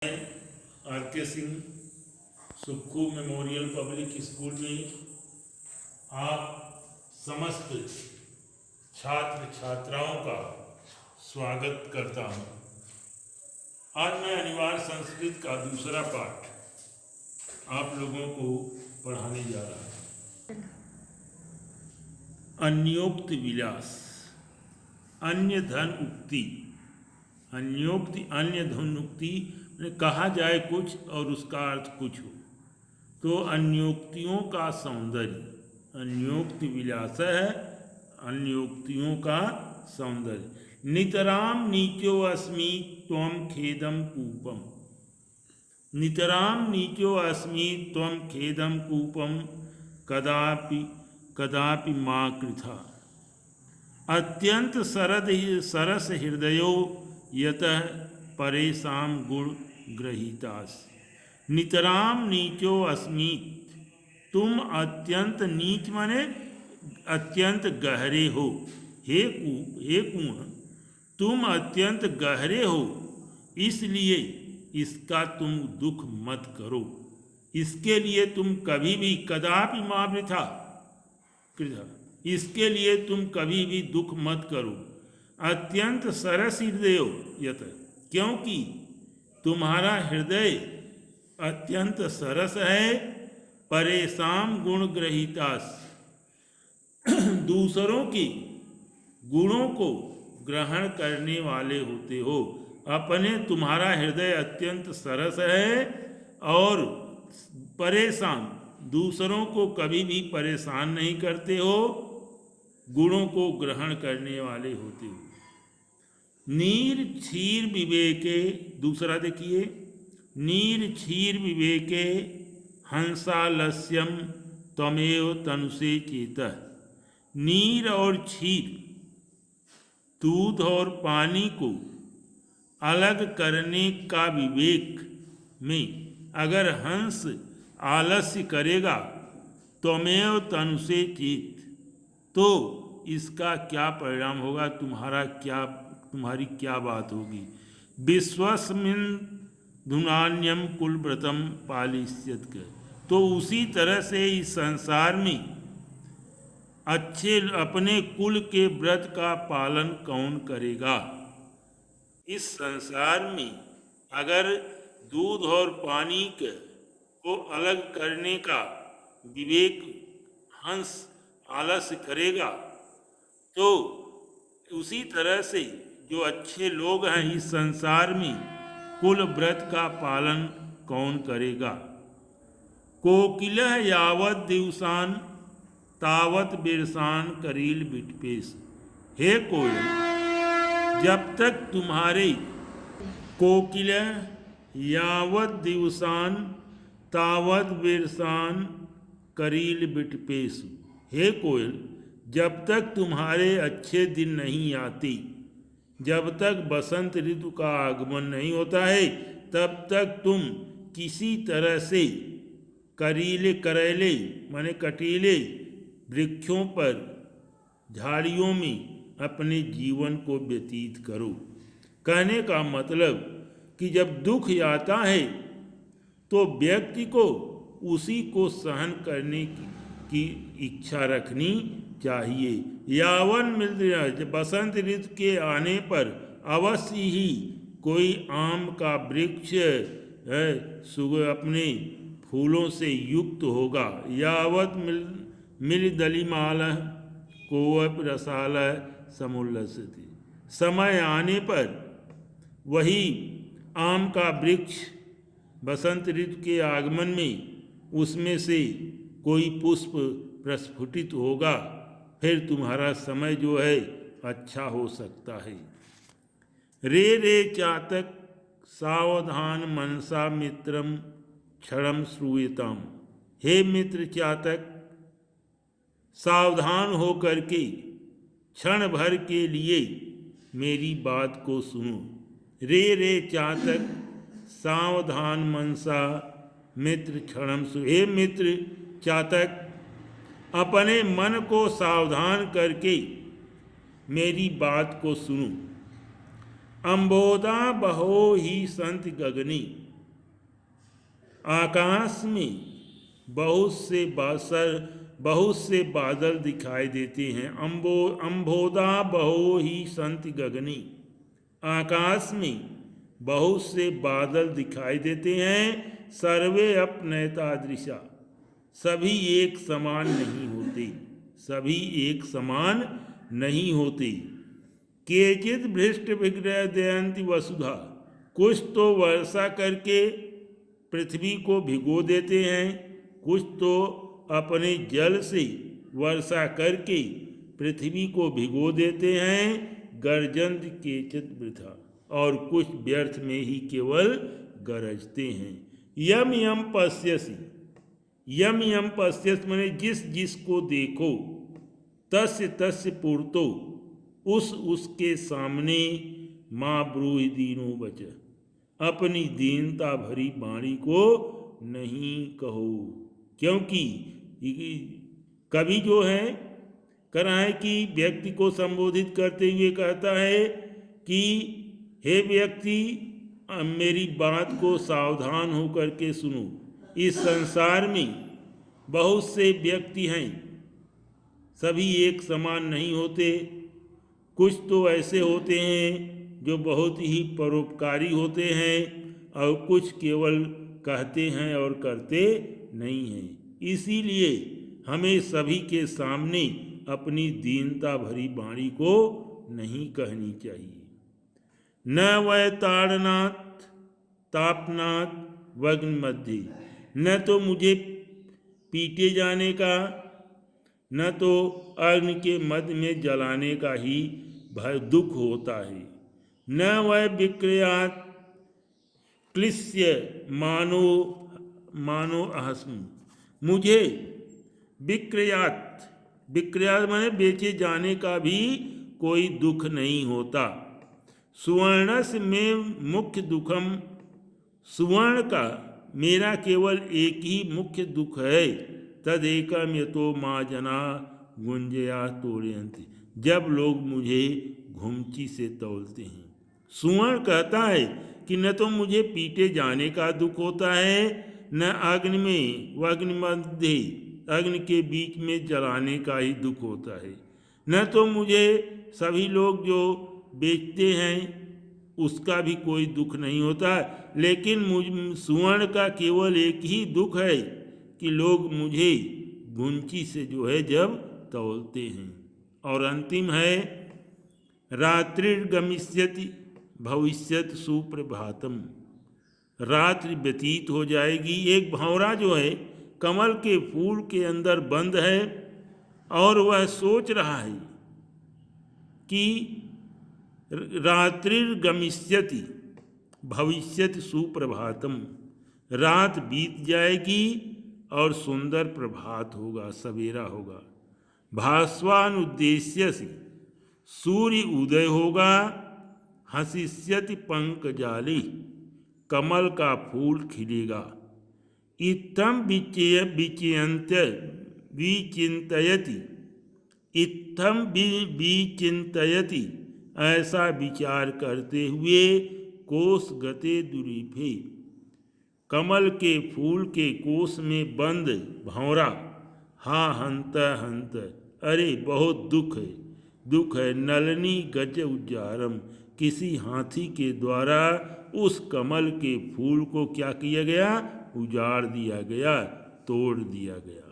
Are के Singh Sukhu memorial public school में आप समस्त छात्र छात्राओं का स्वागत करता हूं। आज मैं अनिवार्य संस्कृत का दूसरा पाठ आप लोगों को पढ़ाने जा रहा हूं। अन्योक्त विलास, अन्य धन उक्ति। अन्योक्ति, अन्य धन उक्ति कहा जाए कुछ और उसका अर्थ कुछ हो, तो अन्योक्तियों का सौंदर्य, अन्योक्ति विलास है अन्योक्तियों का सौंदर्य। नितराम नीचो अस्मि त्वं खेदम कूपम, नितराम नीचो अस्मि त्वं खेदम कूपम कदापि कदापि मा कृथा। अत्यंत सरस हृदयो यतः परेशान गुण ग्रहीतास। नितराम नीचो अस्मीत, तुम अत्यंत नीच माने अत्यंत गहरे हो। हे कुआं, तुम अत्यंत गहरे हो, इसलिए इसका तुम दुख मत करो। इसके लिए तुम कभी भी कदापि मा वृथा कृथा, इसके लिए तुम कभी भी दुख मत करो। अत्यंत सरस हृदय यत, क्योंकि तुम्हारा हृदय अत्यंत सरस है। परेशान गुण ग्रहीतास, दूसरों के गुणों को ग्रहण करने वाले होते हो। अपने तुम्हारा हृदय अत्यंत सरस है और परेशान, दूसरों को कभी भी परेशान नहीं करते हो, गुणों को ग्रहण करने वाले होते हो। नीर क्षीर विवेके, दूसरा देखिए, नीर क्षीर विवेके हंसालस्यम त्वमेव तनुषे चेतः। नीर और क्षीर, दूध और पानी को अलग करने का विवेक में अगर हंस आलस्य करेगा त्वमेव तनुषे चेत, तो इसका क्या परिणाम होगा, तुम्हारी क्या बात होगी। विश्वस्मिन् धुनान्यम कुलव्रतम पालिष्यत, तो उसी तरह से इस संसार में अच्छे अपने कुल के व्रत का पालन कौन करेगा। इस संसार में अगर दूध और पानी को अलग करने का विवेक हंस आलस्य करेगा, तो उसी तरह से जो अच्छे लोग हैं इस संसार में कुल व्रत का पालन कौन करेगा। कोकिलः यावत दिवसान तावत बिरसान करील बिटपेश। हे कोयल, जब तक तुम्हारे कोकिलः यावत दिवसान तावत बिरसान करील बिटपेश। हे कोयल, जब तक तुम्हारे अच्छे दिन नहीं आते, जब तक बसंत ऋतु का आगमन नहीं होता है, तब तक तुम किसी तरह से करेले माने कटीले वृक्षों पर, झाड़ियों में अपने जीवन को व्यतीत करो। कहने का मतलब कि जब दुख आता है तो व्यक्ति को उसी को सहन करने की इच्छा रखनी चाहिए। यावन मिल बसंत ऋतु के आने पर अवश्य ही कोई आम का वृक्ष अपने फूलों से युक्त होगा। यावत मिल दलिमाल कोवप रसाल समुल्लसति, समय आने पर वही आम का वृक्ष बसंत ऋतु के आगमन में उसमें से कोई पुष्प प्रस्फुटित होगा, फिर तुम्हारा समय जो है अच्छा हो सकता है। रे रे चातक सावधान मनसा मित्रम क्षणम श्रूयताम। हे मित्र चातक, सावधान होकर के क्षण भर के लिए मेरी बात को सुनो। रे रे चातक सावधान मनसा मित्र क्षणम श्रू। हे मित्र चातक, अपने मन को सावधान करके मेरी बात को सुनो। अम्बोदा बहो ही संत गगनी, आकाश में बहुत से बादल दिखाई देते हैं। अम्बोदा बहो ही संत गगनी। आकाश में बहुत से बादल दिखाई देते हैं। सर्वे अपनयतादृशा, सभी एक समान नहीं होते, सभी एक समान नहीं होते। केचित भ्रष्ट विग्रह दयंती वसुधा, कुछ तो वर्षा करके पृथ्वी को भिगो देते हैं, कुछ तो अपने जल से वर्षा करके पृथ्वी को भिगो देते हैं। गर्जंत केचित वृथा, और कुछ व्यर्थ में ही केवल गरजते हैं। यम यम पश्यसि, यम यम पश्यसि माने जिस जिसको देखो, तस्य तस्य पूर्तो, उसके सामने माँ ब्रूहि दीनो वच, अपनी दीनता भरी वाणी को नहीं कहो। क्योंकि कवि जो है कह रहा है कि व्यक्ति को संबोधित करते हुए कहता है कि हे व्यक्ति, मेरी बात को सावधान होकर के सुनो। इस संसार में बहुत से व्यक्ति हैं, सभी एक समान नहीं होते। कुछ तो ऐसे होते हैं जो बहुत ही परोपकारी होते हैं, और कुछ केवल कहते हैं और करते नहीं हैं। इसीलिए हमें सभी के सामने अपनी दीनता भरी वाणी को नहीं कहनी चाहिए। न वै ताड़नाथ तापनाथ वग्न मध्य, न तो मुझे पीटे जाने का, न तो अग्नि के मध्य में जलाने का ही भय दुख होता है। न वै विक्रयात क्लिश्य मानो अहस्म, मुझे विक्रयात माने बेचे जाने का भी कोई दुख नहीं होता। सुवर्णस में मुख्य दुखम, सुवर्ण का मेरा केवल एक ही मुख्य दुख है। तदेकम यतो माँ जना गुंजया तोड़यंती, जब लोग मुझे घुमची से तौलते हैं। सुवर्ण कहता है कि न तो मुझे पीटे जाने का दुख होता है, न अग्नि में वग्नि मध्य, अग्नि के बीच में जलाने का ही दुख होता है। न तो मुझे सभी लोग जो बेचते हैं उसका भी कोई दुख नहीं होता, लेकिन सुवर्ण का केवल एक ही दुख है कि लोग मुझे गुंची से जो है जब तौलते हैं। और अंतिम है रात्रिर्गमिष्यति भविष्यत सुप्रभातम, रात्रि व्यतीत हो जाएगी। एक भंवरा जो है कमल के फूल के अंदर बंद है और वह सोच रहा है कि रात्रिर्गमिष्यति भविष्यति सुप्रभातम, रात बीत जाएगी और सुंदर प्रभात होगा, सवेरा होगा। भास्वानुद्देश्य से सूर्य उदय होगा। हसिष्यति पंकजाली, कमल का फूल खिलेगा। इत्थम विचिंतयति, इत्थम विचिंतयति, ऐसा विचार करते हुए कोश गते दुरीफे, कमल के फूल के कोश में बंद भंवरा, हाँ हंत हंत, अरे बहुत दुख है। नलनी गज उज्जारम, किसी हाथी के द्वारा उस कमल के फूल को क्या किया गया, उजाड़ दिया गया, तोड़ दिया गया।